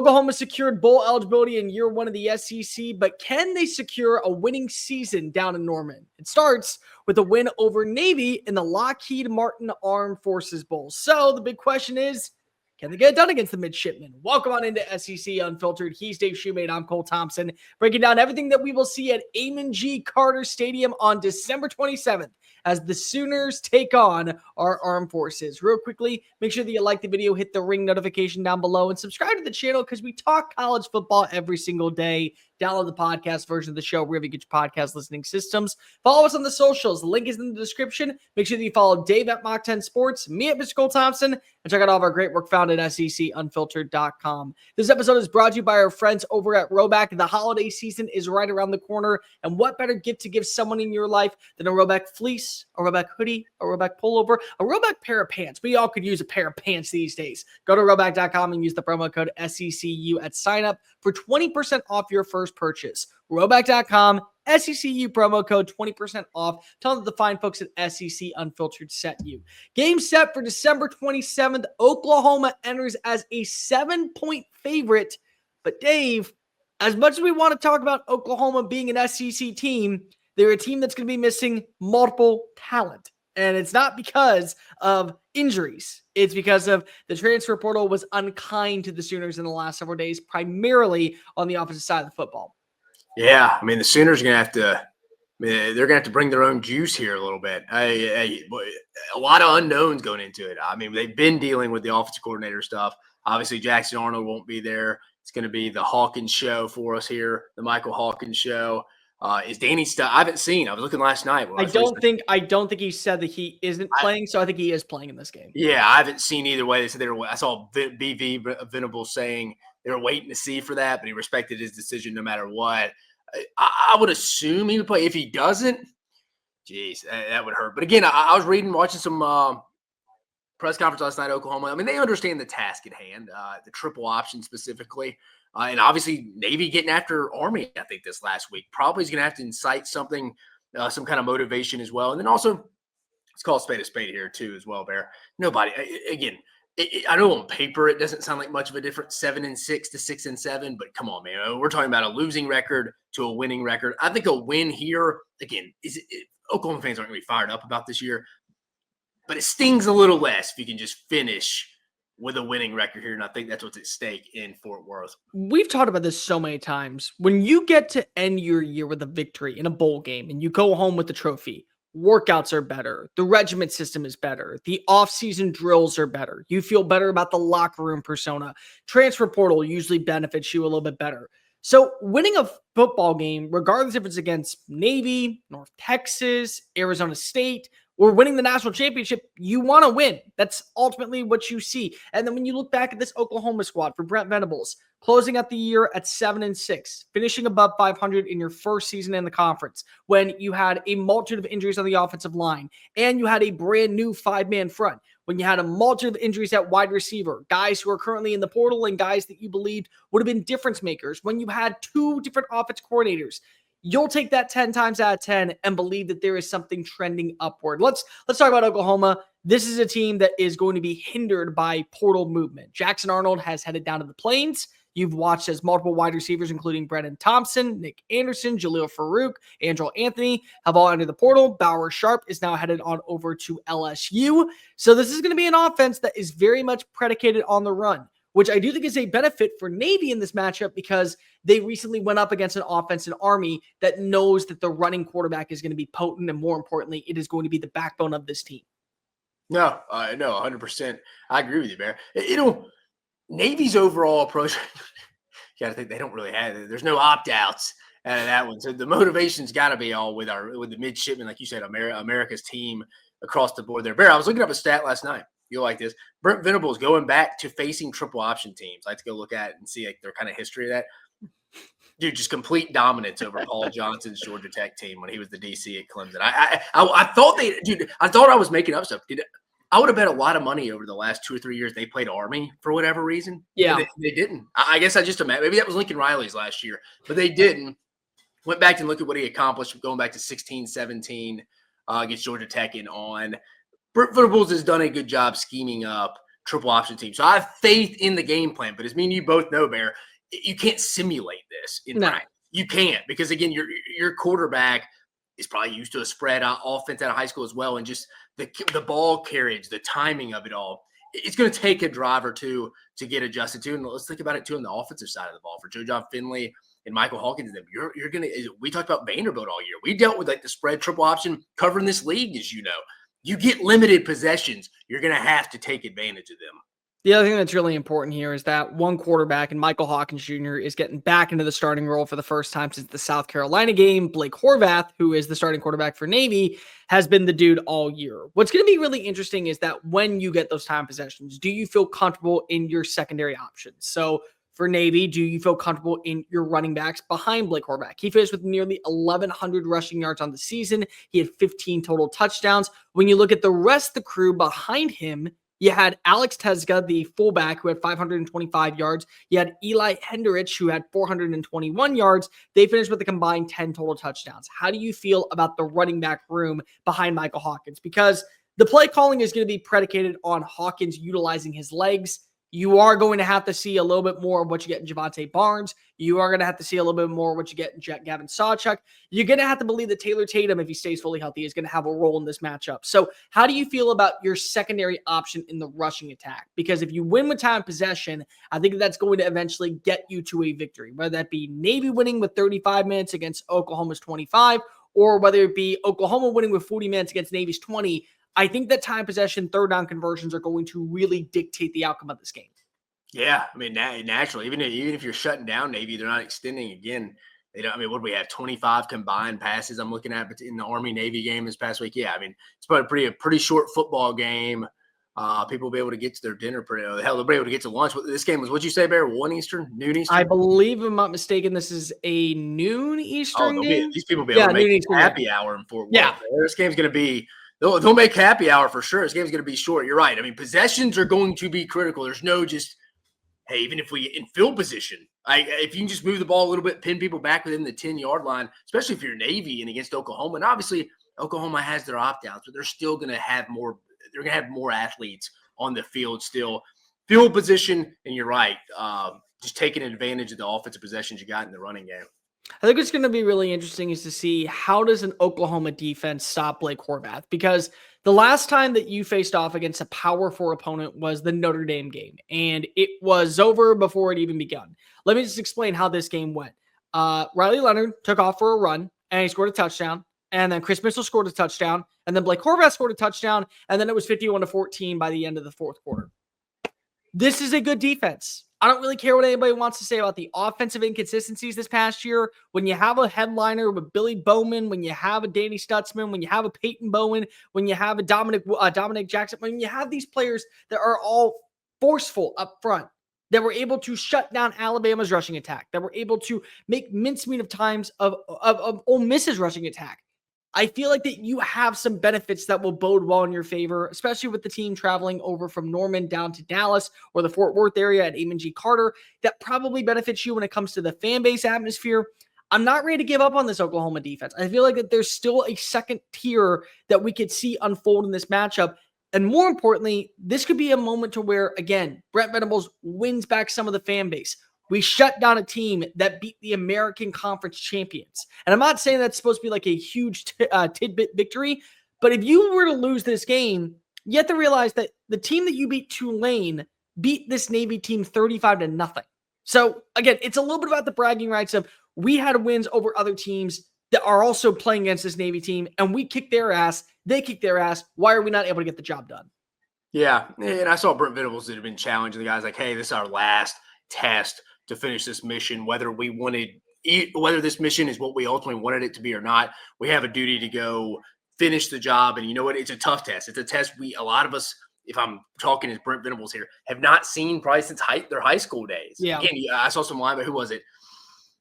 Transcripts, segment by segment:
Oklahoma secured bowl eligibility in year one of the SEC, but can they secure a winning season down in Norman? It starts with a win over Navy in the Lockheed Martin Armed Forces Bowl. So the big question is, can they get it done against the Midshipmen? Welcome on into SEC Unfiltered. He's Dave Shumate. I'm Cole Thompson, breaking down everything that we will see at Amon G. Carter Stadium on December 27th as the Sooners take on our armed forces. Real quickly, make sure that you like the video, hit the ring notification down below, and subscribe to the channel because we talk college football every single day. Download the podcast version of the show wherever you get your podcast listening systems. Follow us on the socials. The link is in the description. Make sure that you follow Dave at Mach 10 Sports, me at Mr. Cole Thompson, and check out all of our great work found at SECUnfiltered.com. This episode is brought to you by our friends over at RHOBACK. The holiday season is right around the corner, and what better gift to give someone in your life than a RHOBACK fleece, a RHOBACK hoodie, a RHOBACK pullover, a RHOBACK pair of pants. We all could use a pair of pants these days. Go to RHOBACK.com and use the promo code SECU at sign up for 20% off your first purchase. RHOBACK.com, SECU promo code 20% off. Tell them that the fine folks at SEC Unfiltered set you. Game set for December 27th. Oklahoma enters as a 7-point favorite. But Dave, as much as we want to talk about Oklahoma being an SEC team, they're a team that's going to be missing multiple talent. And it's not because of injuries. It's because of the transfer portal was unkind to the Sooners in the last several days, primarily on the offensive side of the football. Yeah, I mean, the Sooners are going to have to – they're going to have to bring their own juice here a little bit. A lot of unknowns going into it. I mean, they've been dealing with the offensive coordinator stuff. Obviously, Jackson Arnold won't be there. It's going to be the Hawkins show for us here, the Michael Hawkins show. Is Danny Stubb? I haven't seen. I was looking last night. I don't think he said that he isn't playing, so I think he is playing in this game. Yeah, I haven't seen either way. They said I saw BV Venables saying they were waiting to see for that, but he respected his decision no matter what. I would assume he would play. If he doesn't, geez, that would hurt. But again, I was watching some press conference last night, Oklahoma. I mean, they understand the task at hand, the triple option specifically. And obviously, Navy getting after Army, I think, this last week. Probably is going to have to incite something, some kind of motivation as well. And then also, let's call a spade here, too, as well, Bear. Nobody, again, I know on paper it doesn't sound like much of a difference, 7-6 to 6-7, but come on, man. We're talking about a losing record to a winning record. I think a win here, again, Oklahoma fans aren't going to be fired up about this year, but it stings a little less if you can just finish with a winning record here, and I think that's what's at stake in Fort Worth. We've talked about this so many times. When you get to end your year with a victory in a bowl game and you go home with the trophy, workouts are better. The regiment system is better. The off-season drills are better. You feel better about the locker room persona. Transfer portal usually benefits you a little bit better. So winning a football game, regardless if it's against Navy, North Texas, Arizona State, or winning the national championship, you want to win. That's ultimately what you see. And then when you look back at this Oklahoma squad for Brent Venables, closing out the year at 7-6, finishing above 500 in your first season in the conference, when you had a multitude of injuries on the offensive line, and you had a brand new 5-man front, when you had a multitude of injuries at wide receiver, guys who are currently in the portal and guys that you believed would have been difference makers, when you had 2 different offensive coordinators, you'll take that 10 times out of 10 and believe that there is something trending upward. Let's talk about Oklahoma. This is a team that is going to be hindered by portal movement. Jackson Arnold has headed down to the Plains. You've watched as multiple wide receivers, including Brennan Thompson, Nick Anderson, Jaleel Farouk, Andrew Anthony, have all entered the portal. Bauer Sharp is now headed on over to LSU. So this is going to be an offense that is very much predicated on the run, which I do think is a benefit for Navy in this matchup because they recently went up against an offense in Army that knows that the running quarterback is going to be potent, and more importantly, it is going to be the backbone of this team. No, 100%. I agree with you, Bear. Navy's overall approach, you got to think they don't really have it. There's no opt-outs out of that one. So the motivation's got to be all with the midshipmen, like you said, America's team across the board there. Bear, I was looking up a stat last night. You'll like this. Brent Venables going back to facing triple option teams. I like to go look at it and see like their kind of history of that. Dude, just complete dominance over Paul Johnson's Georgia Tech team when he was the DC at Clemson. I thought I was making up stuff. I would have bet a lot of money over the last 2 or 3 years they played Army for whatever reason. Yeah. They didn't. I guess I just imagine. Maybe that was Lincoln Riley's last year, but they didn't. Went back and looked at what he accomplished going back to 16-17 against Georgia Tech and on. Brent Venables has done a good job scheming up triple option team. So I have faith in the game plan. But as me and you both know, Bear, you can't simulate this in practice. You can't, because again, your quarterback is probably used to a spread offense out of high school as well, and just the ball carriage, the timing of it all. It's going to take a drive or two to get adjusted to. And let's think about it too on the offensive side of the ball for Joe John Finley and Michael Hawkins. You're going to. We talked about Vanderbilt all year. We dealt with like the spread triple option covering this league, as you know. You get limited possessions. You're going to have to take advantage of them. The other thing that's really important here is that one quarterback, and Michael Hawkins Jr., is getting back into the starting role for the first time since the South Carolina game. Blake Horvath, who is the starting quarterback for Navy, has been the dude all year. What's going to be really interesting is that when you get those time possessions, do you feel comfortable in your secondary options? So for Navy, do you feel comfortable in your running backs behind Blake Horvath? He finished with nearly 1,100 rushing yards on the season. He had 15 total touchdowns. When you look at the rest of the crew behind him, you had Alex Tezga, the fullback, who had 525 yards. You had Eli Henderich, who had 421 yards. They finished with a combined 10 total touchdowns. How do you feel about the running back room behind Michael Hawkins? Because the play calling is going to be predicated on Hawkins utilizing his legs. You are going to have to see a little bit more of what you get in Javonte Barnes. You are going to have to see a little bit more of what you get in Gavin Sawchuk. You're going to have to believe that Taylor Tatum, if he stays fully healthy, is going to have a role in this matchup. So how do you feel about your secondary option in the rushing attack? Because if you win with time possession, I think that's going to eventually get you to a victory, whether that be Navy winning with 35 minutes against Oklahoma's 25, or whether it be Oklahoma winning with 40 minutes against Navy's 20. I think that time possession, third down conversions are going to really dictate the outcome of this game. Yeah, I mean, naturally, even if you're shutting down Navy, they're not extending again. They don't. I mean, what do we have? 25 combined passes. I'm looking at in the Army Navy game this past week. Yeah, I mean, it's probably a pretty short football game. People will be able to get to their dinner. Hell, they'll be able to get to lunch. This game was, what'd you say, Bear? 1 Eastern, noon Eastern. I believe, if I'm not mistaken, this is a noon Eastern game. These people will be able to make happy hour in Fort Worth. Yeah, this game's going to be. They'll make happy hour for sure. This game's going to be short. You're right. I mean, possessions are going to be critical. There's no just, hey, even if we in field position, if you can just move the ball a little bit, pin people back within the 10-yard line, especially if you're Navy and against Oklahoma. And obviously, Oklahoma has their opt-outs, but they're still going to have more. They're going to have more athletes on the field still. Field position, and you're right. Just taking advantage of the offensive possessions you got in the running game. I think what's going to be really interesting is to see how does an Oklahoma defense stop Blake Horvath, because the last time that you faced off against a Power 4 opponent was the Notre Dame game, and it was over before it even begun. Let me just explain how this game went. Riley Leonard took off for a run, and he scored a touchdown, and then Chris Mitchell scored a touchdown, and then Blake Horvath scored a touchdown, and then it was 51-14 by the end of the fourth quarter. This is a good defense. I don't really care what anybody wants to say about the offensive inconsistencies this past year. When you have a headliner with Billy Bowman, when you have a Danny Stutzman, when you have a Peyton Bowen, when you have a Dominic Jackson, when you have these players that are all forceful up front, that were able to shut down Alabama's rushing attack, that were able to make mincemeat of times of Ole Miss's rushing attack. I feel like that you have some benefits that will bode well in your favor, especially with the team traveling over from Norman down to Dallas or the Fort Worth area at Amon G. Carter. That probably benefits you when it comes to the fan base atmosphere. I'm not ready to give up on this Oklahoma defense. I feel like that there's still a second tier that we could see unfold in this matchup. And more importantly, this could be a moment to where, again, Brent Venables wins back some of the fan base. We shut down a team that beat the American Conference champions. And I'm not saying that's supposed to be like a huge tidbit victory, but if you were to lose this game, you have to realize that the team that you beat, Tulane, beat this Navy team 35-0. So again, it's a little bit about the bragging rights of we had wins over other teams that are also playing against this Navy team, and we kicked their ass. They kicked their ass. Why are we not able to get the job done? Yeah, and I saw Brent Venables that have been challenging the guys like, hey, this is our last test to finish this mission, whether this mission is what we ultimately wanted it to be or not. We have a duty to go finish the job. And you know what? It's a tough test. It's a test a lot of us, if I'm talking as Brent Venables here, have not seen probably since their high school days. Yeah. Again, I saw some linebacker. Who was it?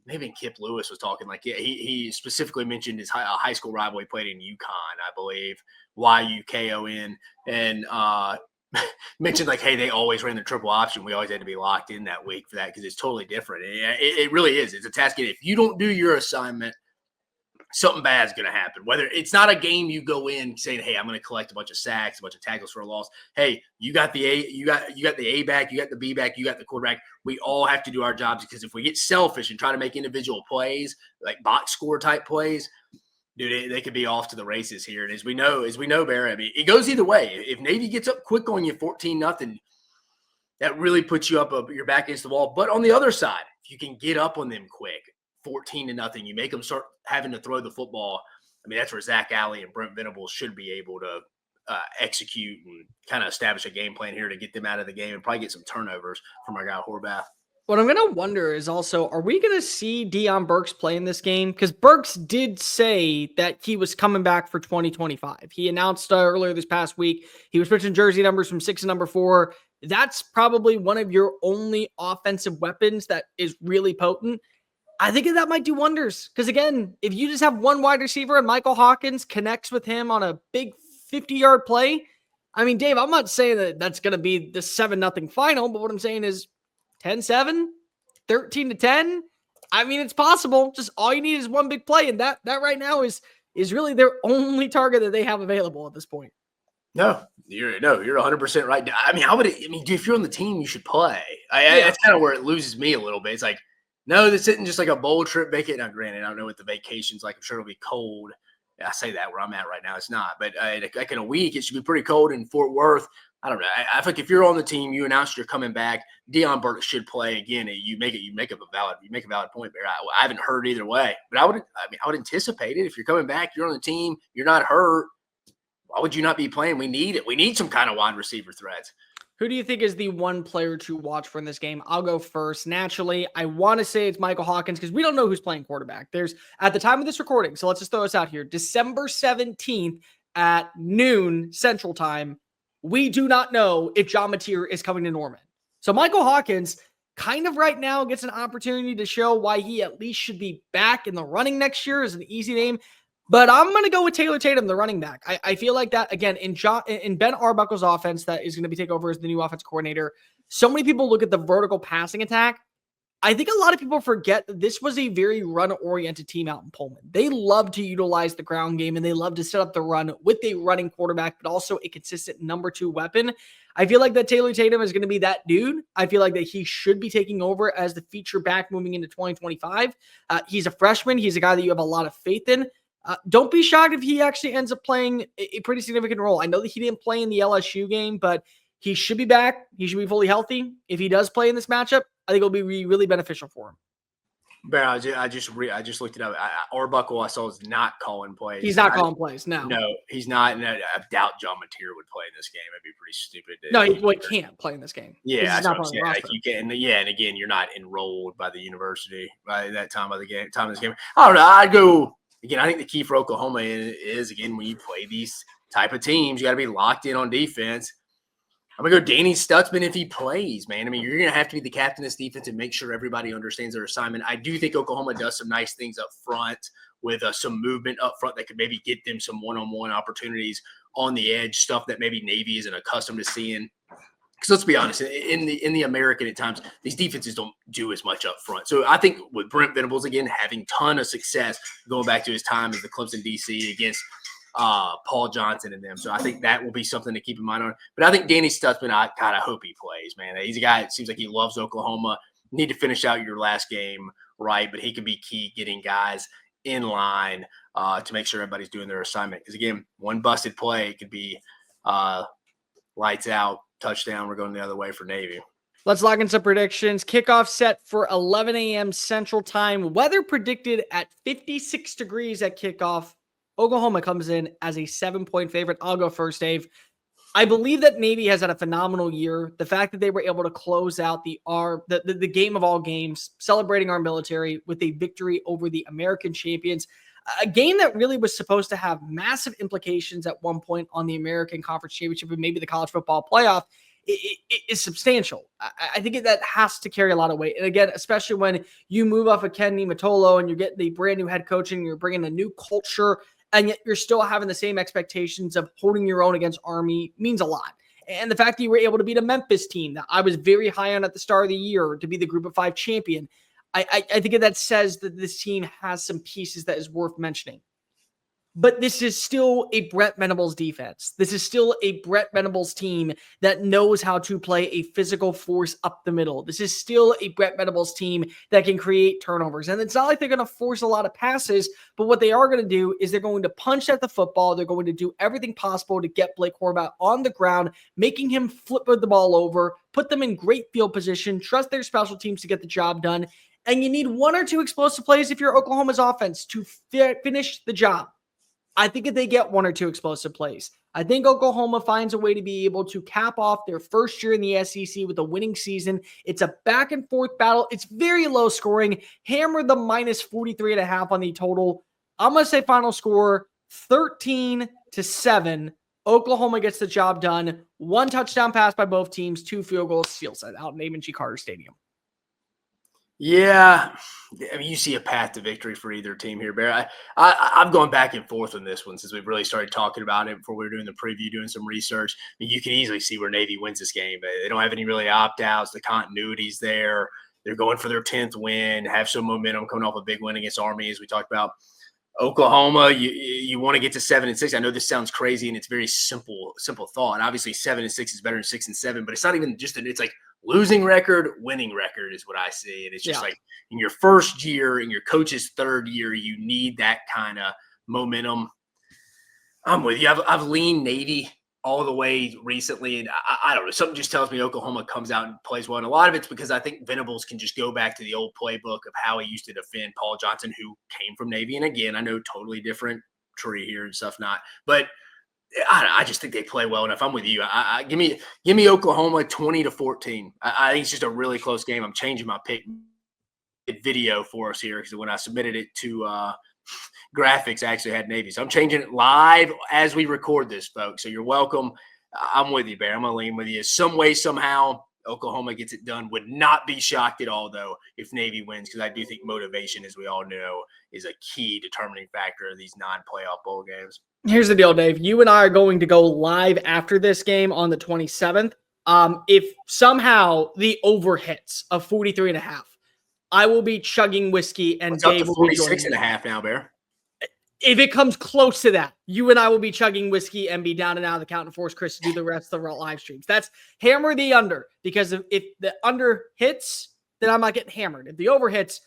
Maybe Kip Lewis was talking like, yeah, he specifically mentioned his high school rival he played in UConn, I believe, YUKON, and mentioned like, hey, they always ran the triple option. We always had to be locked in that week for that because it's totally different. It really is. It's a task. If you don't do your assignment, something bad's going to happen. Whether it's not a game you go in saying, "Hey, I'm going to collect a bunch of sacks, a bunch of tackles for a loss." Hey, you got the A back, you got the B back, you got the quarterback. We all have to do our jobs, because if we get selfish and try to make individual plays, like box score type plays, dude, they could be off to the races here. And as we know, Barry, I mean, it goes either way. If Navy gets up quick on you 14-0, that really puts you up your back against the wall. But on the other side, if you can get up on them quick, 14-0, you make them start having to throw the football. I mean, that's where Zach Alley and Brent Venables should be able to execute and kind of establish a game plan here to get them out of the game and probably get some turnovers from our guy Horvath. What I'm going to wonder is also, are we going to see Dion Burks play in this game? Because Burks did say that he was coming back for 2025. He announced earlier this past week he was switching jersey numbers from 6 to number 4. That's probably one of your only offensive weapons that is really potent. I think that might do wonders. Because again, if you just have one wide receiver and Michael Hawkins connects with him on a big 50-yard play, I mean, Dave, I'm not saying that that's going to be the 7-0 final, but what I'm saying is 10-7, 13-10. I mean, it's possible. Just all you need is one big play, and that right now is really their only target that they have available at this point. No, you're 100% right. I mean, if you're on the team, you should play. That's kind of where it loses me a little bit. It's like, no, this isn't just like a bowl trip vacation. Now, granted, I don't know what the vacation's like. I'm sure it'll be cold. I say that where I'm at right now, it's not. But like in a week, it should be pretty cold in Fort Worth. I don't know. I think if you're on the team, you announce you're coming back, Dion Burks should play again. You make a valid point there. I haven't heard either way, but I would anticipate it. If you're coming back, you're on the team, you're not hurt. Why would you not be playing? We need it. We need some kind of wide receiver threats. Who do you think is the one player to watch for in this game? I'll go first. Naturally, I want to say it's Michael Hawkins because we don't know who's playing quarterback. There's, at the time of this recording, so let's just throw this out here, December 17th at noon Central Time, we do not know if John Mateer is coming to Norman. So Michael Hawkins kind of right now gets an opportunity to show why he at least should be back in the running next year is an easy name. But I'm going to go with Taylor Tatum, the running back. I feel like that, again, in Ben Arbuckle's offense that is going to be taking over as the new offense coordinator, so many people look at the vertical passing attack. I think a lot of people forget that this was a very run-oriented team out in Pullman. They love to utilize the ground game, and they love to set up the run with a running quarterback, but also a consistent number 2 weapon. I feel like that Taylor Tatum is going to be that dude. I feel like that he should be taking over as the feature back moving into 2025. He's a freshman. He's a guy that you have a lot of faith in. Don't be shocked if he actually ends up playing a pretty significant role. I know that he didn't play in the LSU game, but he should be back. He should be fully healthy. If he does play in this matchup, I think it'll be really beneficial for him. But I just looked it up. Arbuckle I saw is not calling plays. He's not calling plays. No, he's not. And I doubt John Mateer would play in this game. It'd be pretty stupid. No, he can't play in this game. Yeah, that's what I'm saying. Like you can. Yeah, and again, you're not enrolled by the university by that time of the game. Time of this game. I don't know. I'd go. Again, I think the key for Oklahoma is again, when you play these type of teams, you got to be locked in on defense. I'm going to go Danny Stutzman if he plays, man. I mean, you're going to have to be the captain of this defense and make sure everybody understands their assignment. I do think Oklahoma does some nice things up front with some movement up front that could maybe get them some one-on-one opportunities on the edge, stuff that maybe Navy isn't accustomed to seeing. Because let's be honest, in the American at times, these defenses don't do as much up front. So I think with Brent Venables, again, having ton of success going back to his time as the Clemson DC against Paul Johnson and them. So I think that will be something to keep in mind on. But I think Danny Stutzman, I hope he plays, man. He's a guy, it seems like he loves Oklahoma. You need to finish out your last game right, but he can be key getting guys in line to make sure everybody's doing their assignment. Because, again, one busted play could be lights out, touchdown, we're going the other way for Navy. Let's lock in some predictions. Kickoff set for 11 a.m. Central Time. Weather predicted at 56 degrees at kickoff. Oklahoma comes in as a 7-point favorite. I'll go first, Dave. I believe that Navy has had a phenomenal year. The fact that they were able to close out the game of all games, celebrating our military with a victory over the American champions, a game that really was supposed to have massive implications at one point on the American Conference Championship and maybe the college football playoff, it is substantial. I think that has to carry a lot of weight. And again, especially when you move off of Ken Niumatalolo and you get the brand new head coach and you're bringing a new culture, and yet you're still having the same expectations of holding your own against Army, means a lot. And the fact that you were able to beat a Memphis team that I was very high on at the start of the year to be the Group of 5 champion, I think that says that this team has some pieces that is worth mentioning. But this is still a Brett Venables defense. This is still a Brett Venables team that knows how to play a physical force up the middle. This is still a Brett Venables team that can create turnovers. And it's not like they're going to force a lot of passes, but what they are going to do is they're going to punch at the football. They're going to do everything possible to get Blake Horvath on the ground, making him flip the ball over, put them in great field position, trust their special teams to get the job done. And you need one or two explosive plays if you're Oklahoma's offense to finish the job. I think if they get one or two explosive plays, I think Oklahoma finds a way to be able to cap off their first year in the SEC with a winning season. It's a back and forth battle. It's very low scoring. Hammer the minus 43.5 on the total. I'm going to say final score 13-7. Oklahoma gets the job done. 1 touchdown pass by both teams, 2 field goals, seals it out in Amon G. Carter Stadium. Yeah, I mean, you see a path to victory for either team here, Bear. I've gone back and forth on this one since we've really started talking about it before we were doing the preview, doing some research. I mean, you can easily see where Navy wins this game. They don't have any really opt-outs. The continuity's there. They're going for their 10th win, have some momentum coming off a big win against Army, as we talked about. Oklahoma, you want to get to 7-6. I know this sounds crazy, and it's very simple thought. Obviously, 7-6 is better than 6-7, but it's not even just it's like losing record, winning record is what I see. And it's just like in your first year, in your coach's third year, you need that kind of momentum. I'm with you. I've leaned Navy all the way recently, and I don't know. Something just tells me Oklahoma comes out and plays well. And a lot of it's because I think Venables can just go back to the old playbook of how he used to defend Paul Johnson, who came from Navy. And again, I know totally different tree here and stuff not. But I just think they play well enough. I'm with you. Give me Oklahoma 20-14. I think it's just a really close game. I'm changing my pick video for us here because when I submitted it to graphics, I actually had Navy. So I'm changing it live as we record this, folks. So you're welcome. I'm with you, Bear. I'm going to lean with you. Some way, somehow, Oklahoma gets it done. Would not be shocked at all, though, if Navy wins, because I do think motivation, as we all know, is a key determining factor of these non-playoff bowl games. Here's the deal, Dave. You and I are going to go live after this game on the 27th. If somehow the over hits of 43.5, I will be chugging whiskey and Dave will be 46.5 now, Bear. If it comes close to that, you and I will be chugging whiskey and be down and out of the count and force Chris to do the rest of the live streams. That's hammer the under, because if the under hits, then I'm not getting hammered. If the over hits,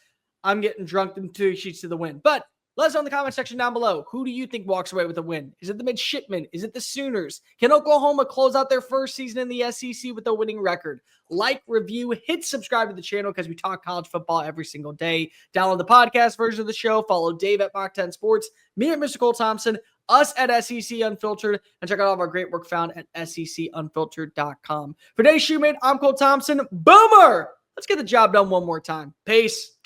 I'm getting drunk in 2 sheets to the wind. But let us know in the comment section down below. Who do you think walks away with a win? Is it the Midshipmen? Is it the Sooners? Can Oklahoma close out their first season in the SEC with a winning record? Like, review, hit subscribe to the channel because we talk college football every single day. Download the podcast version of the show. Follow Dave at Mach 10 Sports, me at Mr. Cole Thompson, us at SEC Unfiltered, and check out all of our great work found at secunfiltered.com. For today's Shumate, I'm Cole Thompson. Boomer! Let's get the job done one more time. Peace.